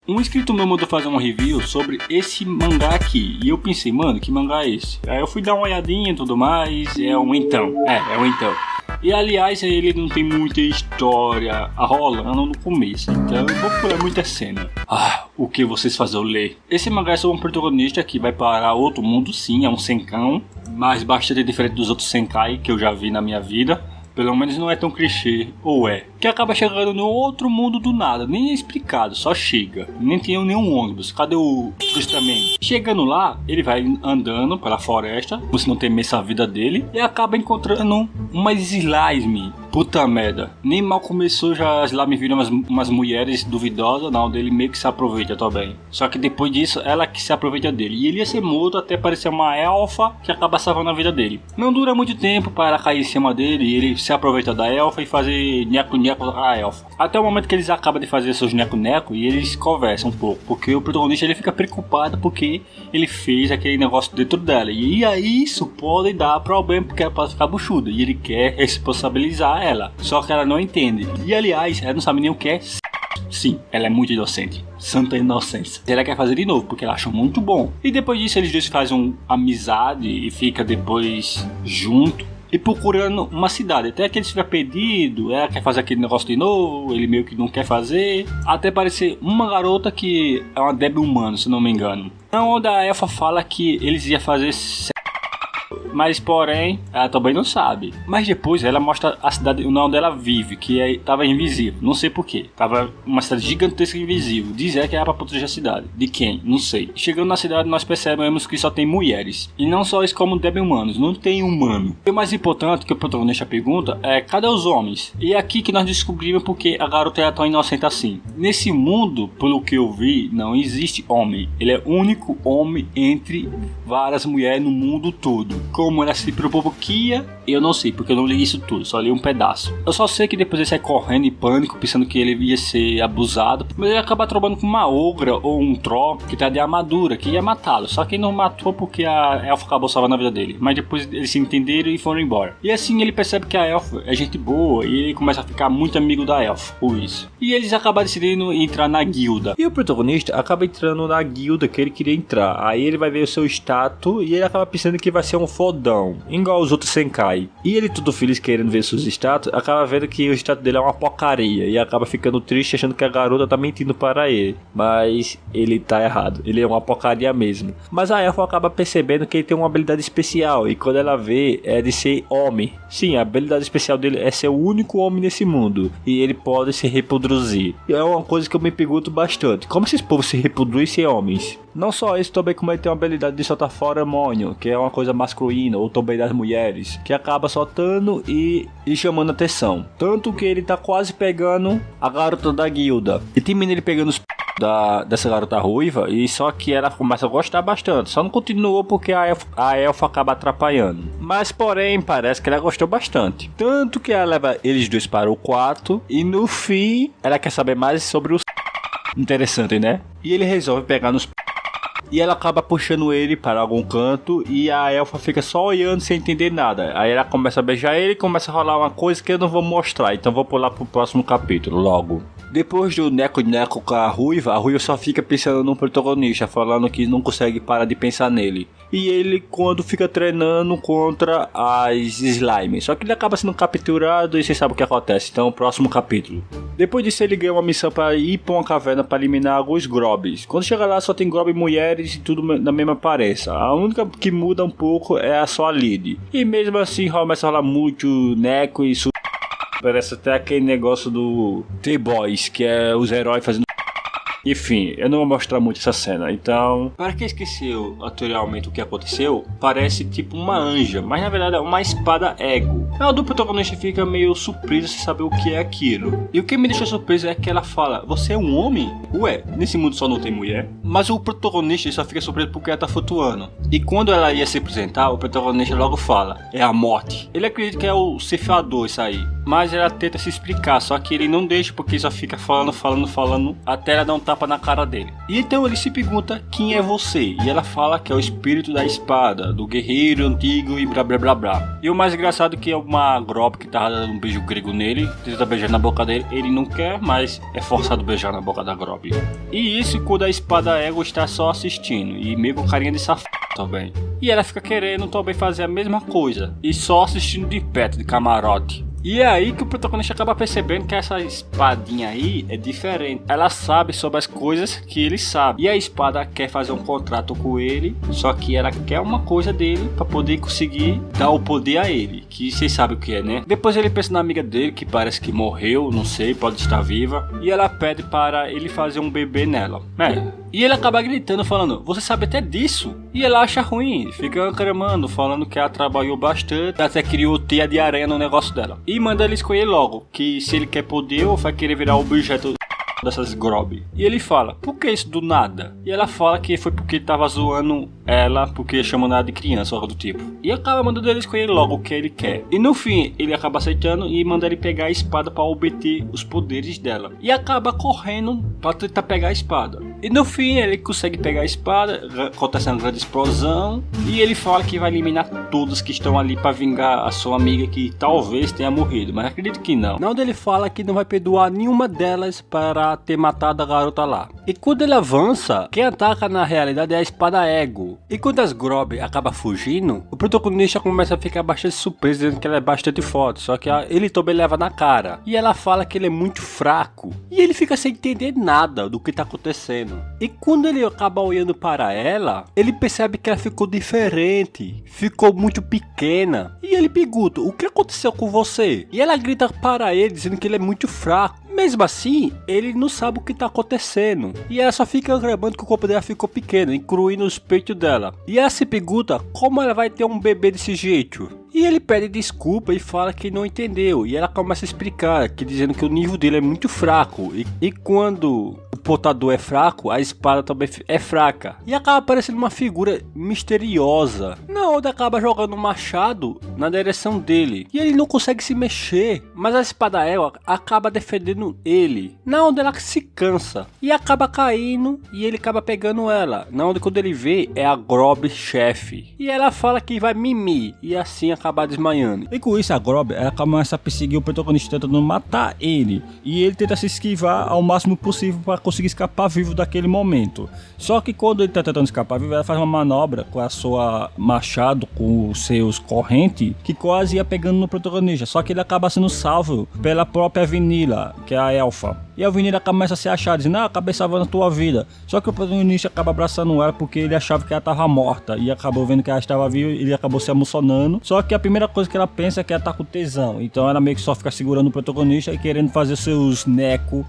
Um inscrito meu mandou fazer um review sobre esse mangá aqui. E eu pensei, mano, que mangá é esse? Aí eu fui dar uma olhadinha e tudo mais. É um então. E aliás, ele não tem muita história rolando no começo. Então eu vou pular muita cena. O que vocês fazem eu ler? Esse mangá é sobre um protagonista que vai para outro mundo, sim, é um senkão. Mas bastante diferente dos outros senkai que eu já vi na minha vida. Pelo menos não é tão clichê, ou é. Que acaba chegando no outro mundo do nada, nem é explicado, só chega. Nem tem nenhum ônibus, cadê o cruzamento? Chegando lá, ele vai andando pela floresta, como se não temesse a vida dele, e acaba encontrando uma slime. Puta merda, nem mal começou já as slime viram umas mulheres duvidosas, não, dele meio que se aproveita também. Só que depois disso, ela que se aproveita dele. E ele ia ser morto até aparecer uma elfa que acaba salvando a vida dele. Não dura muito tempo para ela cair em cima dele e ele se aproveita da elfa e fazer neco-neco a elfa. Até o momento que eles acabam de fazer seus neco-neco e eles conversam um pouco. Porque o protagonista ele fica preocupado porque ele fez aquele negócio dentro dela. E aí isso pode dar problema porque ela pode ficar buchuda. E ele quer responsabilizar ela. Só que ela não entende. E aliás, ela não sabe nem o que é. Sim, ela é muito inocente. Santa inocência. Ela quer fazer de novo porque ela acha muito bom. E depois disso eles dois fazem uma amizade e fica depois junto. E procurando uma cidade, até que ele estiver perdido, ela quer fazer aquele negócio de novo, ele meio que não quer fazer, até aparecer uma garota que é uma débil humana, se não me engano. Então, onde a elfa fala que eles iam fazer mas porém, ela também não sabe. Mas depois ela mostra a cidade onde ela vive, que estava invisível, não sei porquê. Tava uma cidade gigantesca invisível. Diz que era para proteger a cidade. De quem? Não sei. Chegando na cidade nós percebemos que só tem mulheres. E não só isso como débil humanos, não tem humano. E o mais importante que o protagonista pergunta é, cadê os homens? E é aqui que nós descobrimos porque a garota é tão inocente assim. Nesse mundo, pelo que eu vi, não existe homem. Ele é o único homem entre várias mulheres no mundo todo. Como ela se provoquia, eu não sei, porque eu não li isso tudo, só li um pedaço. Eu só sei que depois ele sai correndo em pânico, pensando que ele ia ser abusado, mas ele acaba trombando com uma ogra ou um troll que tá de armadura, que ia matá-lo. Só que ele não matou porque a elfa acabou salvando a vida dele. Mas depois eles se entenderam e foram embora. E assim ele percebe que a elfa é gente boa e ele começa a ficar muito amigo da elfa, por isso. E eles acabam decidindo entrar na guilda. E o protagonista acaba entrando na guilda que ele queria entrar. Aí ele vai ver o seu status e ele acaba pensando que vai ser um fodão, igual os outros Senkai. E ele tudo feliz querendo ver seus status, acaba vendo que o status dele é uma porcaria e acaba ficando triste achando que a garota tá mentindo para ele. Mas ele tá errado, ele é uma porcaria mesmo. Mas a elfa acaba percebendo que ele tem uma habilidade especial e quando ela vê é de ser homem. Sim, a habilidade especial dele é ser o único homem nesse mundo e ele pode se reproduzir. E é uma coisa que eu me pergunto bastante, como esses povos se reproduzem sem homens? Não só isso, também como ele tem uma habilidade de soltar feromônio, que é uma coisa masculina, ou também das mulheres, que acaba soltando e chamando atenção. Tanto que ele tá quase pegando a garota da guilda. E termina ele pegando os dessa garota ruiva, e só que ela começa a gostar bastante. Só não continuou porque a elfa acaba atrapalhando. Mas porém, parece que ela gostou bastante. Tanto que ela leva eles dois para o quarto, e no fim, ela quer saber mais sobre os interessante, né? E ele resolve pegar nos e ela acaba puxando ele para algum canto e a elfa fica só olhando sem entender nada. Aí ela começa a beijar ele e começa a rolar uma coisa que eu não vou mostrar. Então vou pular pro próximo capítulo logo. Depois do neco-neco com a ruiva só fica pensando no protagonista, falando que não consegue parar de pensar nele. E ele quando fica treinando contra as slime. Só que ele acaba sendo capturado e você sabe o que acontece. Então próximo capítulo. Depois disso ele ganha uma missão para ir para uma caverna para eliminar alguns grobs. Quando chega lá só tem grob mulheres e tudo na mesma aparência. A única que muda um pouco é a sua lead. E mesmo assim começa a rolar muito neco e isso. Parece até aquele negócio do The Boys, que é os heróis fazendo. Enfim, eu não vou mostrar muito essa cena, então... Para quem esqueceu anteriormente o que aconteceu, parece tipo uma anja, mas na verdade é uma espada ego. A do protagonista fica meio surpresa sem saber o que é aquilo. E o que me deixa surpresa é que ela fala, você é um homem? Ué, nesse mundo só não tem mulher? Mas o protagonista só fica surpreso porque ela tá flutuando. E quando ela ia se apresentar, o protagonista logo fala, é a morte. Ele acredita que é o ceifador isso aí. mas ela tenta se explicar, só que ele não deixa porque só fica falando, até ela dar um tapa na cara dele. E então ele se pergunta quem é você, e ela fala que é o espírito da espada, do guerreiro antigo e blá blá blá blá. E o mais engraçado é que é uma Grob que tava dando um beijo grego nele, tenta beijar na boca dele, ele não quer, mas é forçado a beijar na boca da Grob. E isso quando a espada ego está só assistindo, e meio com carinha de safado também. E ela fica querendo também fazer a mesma coisa, e só assistindo de perto, de camarote. E é aí que o protagonista acaba percebendo que essa espadinha aí é diferente. Ela sabe sobre as coisas que ele sabe. E a espada quer fazer um contrato com ele, só que ela quer uma coisa dele para poder conseguir dar o poder a ele. Que vocês sabem o que é, né? Depois ele pensa na amiga dele, que parece que morreu, não sei, pode estar viva. E ela pede para ele fazer um bebê nela. E ele acaba gritando, falando, você sabe até disso? E ela acha ruim, fica cramando, falando que ela trabalhou bastante, até criou teia de aranha no negócio dela. E manda ele escolher logo, que se ele quer poder ou vai querer virar objeto dessas Grob. E ele fala, por que isso do nada? E ela fala que foi porque ele tava zoando ela, porque chamou ela de criança ou algo do tipo. E acaba mandando ele escolher logo o que ele quer. E no fim, ele acaba aceitando e manda ele pegar a espada para obter os poderes dela. E acaba correndo para tentar pegar a espada. E no fim, ele consegue pegar a espada, acontece uma grande explosão. E ele fala que vai eliminar todos que estão ali para vingar a sua amiga que talvez tenha morrido. Mas acredito que não. Não, ele fala que não vai perdoar nenhuma delas para ter matado a garota lá. E quando ele avança, quem ataca na realidade é a espada ego. E quando as Grob acaba fugindo, o protagonista começa a ficar bastante surpreso, dizendo que ela é bastante forte, só que ele também leva na cara. E ela fala que ele é muito fraco. E ele fica sem entender nada do que tá acontecendo. E quando ele acaba olhando para ela, ele percebe que ela ficou diferente, ficou muito pequena. E ele pergunta, o que aconteceu com você? E ela grita para ele, dizendo que ele é muito fraco. Mesmo assim, ele não sabe o que tá acontecendo. E ela só fica reclamando que o corpo dela ficou pequeno, incluindo os peitos dela. E ela se pergunta como ela vai ter um bebê desse jeito. E ele pede desculpa e fala que não entendeu. E ela começa a explicar, que dizendo que o nível dele é muito fraco. E quando o portador é fraco, a espada também é fraca. E acaba aparecendo uma figura misteriosa, na onde acaba jogando um machado na direção dele. E ele não consegue se mexer, mas a espada ela acaba defendendo ele, na onde ela se cansa. E acaba caindo e ele acaba pegando ela, na onde quando ele vê é a Grob chefe. E ela fala que vai mimir e assim acabar desmaiando. E com isso a Grob ela começa a perseguir o protagonista, tentando matar ele. E ele tenta se esquivar ao máximo possível para conseguir escapar vivo daquele momento. Só que quando ele tá tentando escapar vivo, ela faz uma manobra com a sua machado, com os seus correntes, que quase ia pegando no protagonista. Só que ele acaba sendo salvo pela própria Vanilla, que é a elfa. E a Vanilla começa a se achar, dizendo, acabei salvando a tua vida. Só que o protagonista acaba abraçando ela porque ele achava que ela estava morta. E acabou vendo que ela estava viva e ele acabou se emocionando. Só que a primeira coisa que ela pensa é que ela tá com tesão. Então ela meio que só fica segurando o protagonista e querendo fazer seus neco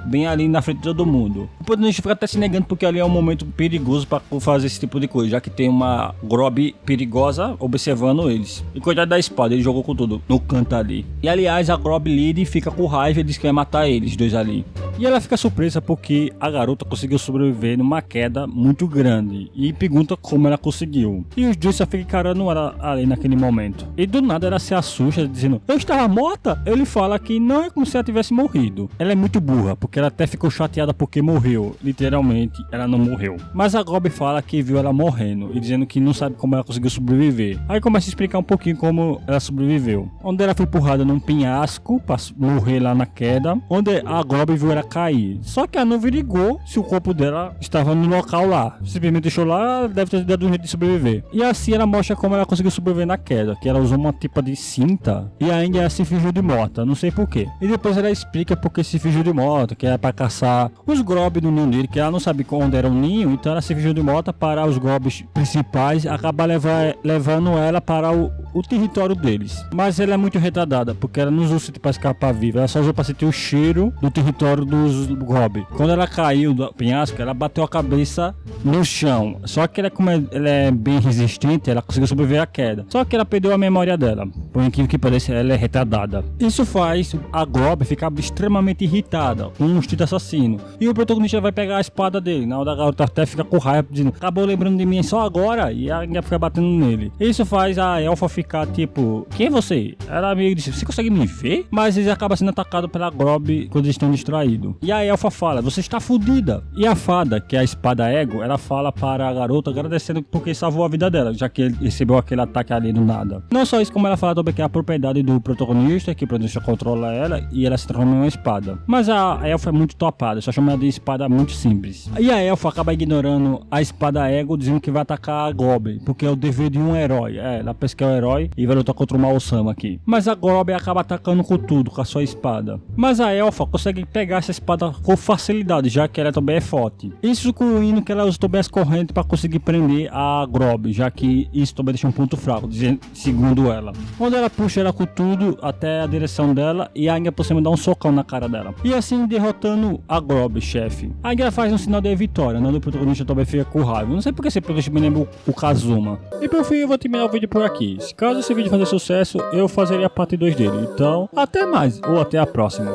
bem ali na frente de todo mundo. O protagonista fica até se negando porque ali é um momento perigoso para fazer esse tipo de coisa, já que tem uma Grob perigosa observando eles. E cuidado da espada, ele jogou com tudo no canto ali. E aliás, a Grob Lily fica com raiva e diz que vai matar eles dois ali. E ela fica surpresa porque a garota conseguiu sobreviver numa queda muito grande e pergunta como ela conseguiu. E os dois só ficam encarando ela ali naquele momento. E do nada ela se assusta dizendo, eu estava morta? Ele fala que não é como se ela tivesse morrido. Ela é muito burra, porque ela até ficou chateada porque morreu. Literalmente, ela não morreu. Mas a Grob fala que viu ela morrendo e dizendo que não sabe como ela conseguiu sobreviver. Aí começa a explicar um pouquinho como ela sobreviveu. Onde ela foi empurrada num penhasco para morrer lá na queda, onde a Grob viu ela cair. Só que ela não averigou se o corpo dela estava no local lá. Simplesmente deixou lá, ela deve ter dado um jeito de sobreviver. E assim ela mostra como ela conseguiu sobreviver na queda, que ela usou uma tipo de cinta e ainda ela se fingiu de morta, não sei porquê. E depois ela explica porque se fingiu de morta, que era para caçar os Grob no ninho dele, que ela não sabe onde era o ninho, então ela se fingiu de morta para os Grobs principais acabar levando ela para o território deles. Mas ela é muito retardada, porque ela não usou cinta para escapar viva, ela só usou para sentir o cheiro do território dos Grob. Quando ela caiu do penhasco, ela bateu a cabeça no chão. Só que como ela é bem resistente, ela conseguiu sobreviver à queda. Só que ela perdeu a memória dela. Por incrível que pareça, ela é retardada. Isso faz a Grob ficar extremamente irritada com um instinto assassino. E o protagonista vai pegar a espada dele. Na hora da garota até fica com raiva, dizendo, acabou lembrando de mim só agora. E ainda fica batendo nele. Isso faz a elfa ficar tipo, quem é você? Ela meio diz, você consegue me ver? Mas eles acabam sendo atacados pela Grob quando eles estão distraídos. E a elfa fala, você está fodida. E a fada, que é a espada ego, ela fala para a garota agradecendo porque salvou a vida dela, já que ele recebeu aquele ataque ali do nada. Não só isso, como ela fala também que é a propriedade do protagonista, que o protagonista controla ela e ela se transforma em uma espada. Mas a elfa é muito topada, só chama ela de espada muito simples. E a elfa acaba ignorando a espada ego, dizendo que vai atacar a Grob, porque é o dever de um herói. Ela pensa que é o herói e vai lutar contra o Mal-Sama aqui. Mas a Grob acaba atacando com tudo, com a sua espada. Mas a elfa consegue pegar essa espada com facilidade, já que ela também é forte. Isso incluindo que ela usa também as correntes para conseguir prender a Grob, já que isso também deixa um ponto fraco, segundo ela. Quando ela puxa ela com tudo até a direção dela e ainda por cima dá um socão na cara dela. E assim derrotando a Grob, chefe. Aí ela faz um sinal de vitória, né? O protagonista também fica com raiva. Não sei porque esse protagonista me lembra o Kazuma. E por fim eu vou terminar o vídeo por aqui. Se caso esse vídeo fazer sucesso, eu fazeria a parte 2 dele. Então, até mais, ou até a próxima.